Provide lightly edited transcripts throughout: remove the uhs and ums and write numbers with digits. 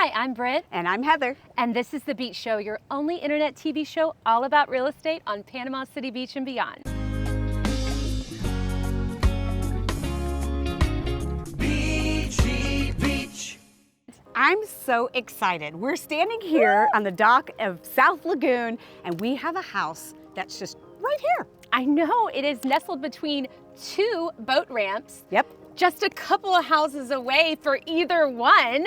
Hi, I'm Britt. And I'm Heather. And this is The Beach Show, your only internet TV show all about real estate on Panama City Beach and beyond. Beachy Beach. I'm so excited. We're standing here on the dock of South Lagoon, and we have a house that's just right here. I know, it is nestled between two boat ramps. Yep. Just a couple of houses away for either one.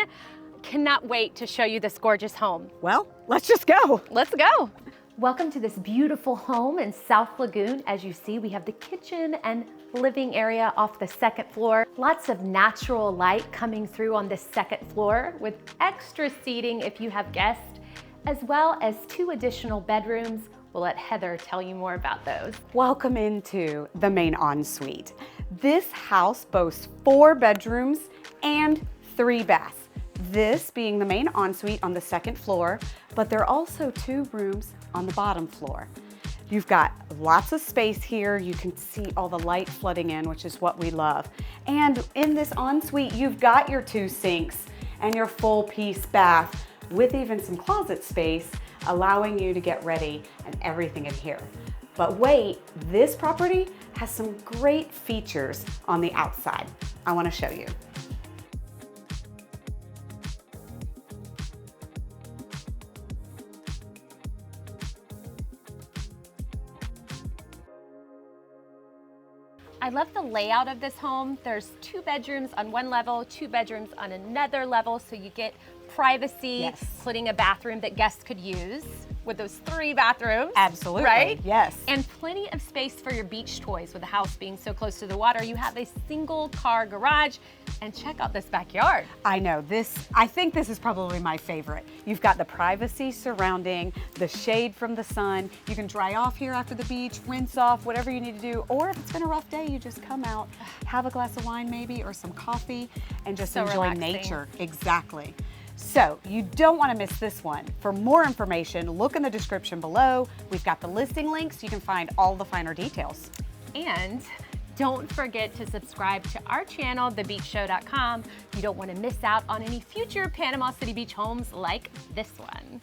Cannot wait to show you this gorgeous home. Well, let's just go. Let's go. Welcome to this beautiful home in South Lagoon. As you see, we have the kitchen and living area off the second floor. Lots of natural light coming through on this second floor with extra seating if you have guests, as well as 2 additional bedrooms. We'll let Heather tell you more about those. Welcome into the main ensuite. This house boasts 4 bedrooms and 3 baths. This being the main ensuite on the second floor, but there are also 2 rooms on the bottom floor. You've got lots of space here. You can see all the light flooding in, which is what we love. And in this ensuite, you've got your 2 sinks and your full piece bath with even some closet space, allowing you to get ready and everything in here. But wait, this property has some great features on the outside. I want to show you. I love the layout of this home. There's 2 bedrooms on one level, 2 bedrooms on another level, so you get privacy, Yes. including a bathroom that guests could use with those 3 bathrooms. Absolutely, right? yes. And plenty of space for your beach toys with the house being so close to the water. You have a single car garage, and check out this backyard. I know, I think this is probably my favorite. You've got the privacy surrounding, the shade from the sun. You can dry off here after the beach, rinse off, whatever you need to do. Or if it's been a rough day, you just come out, have a glass of wine maybe, or some coffee, and just So enjoy relaxing. nature. Exactly. So you don't want to miss this one. For more information, look in the description below. We've got the listing links. You can find all the finer details. And don't forget to subscribe to our channel, thebeachshow.com. You don't want to miss out on any future Panama City Beach homes like this one.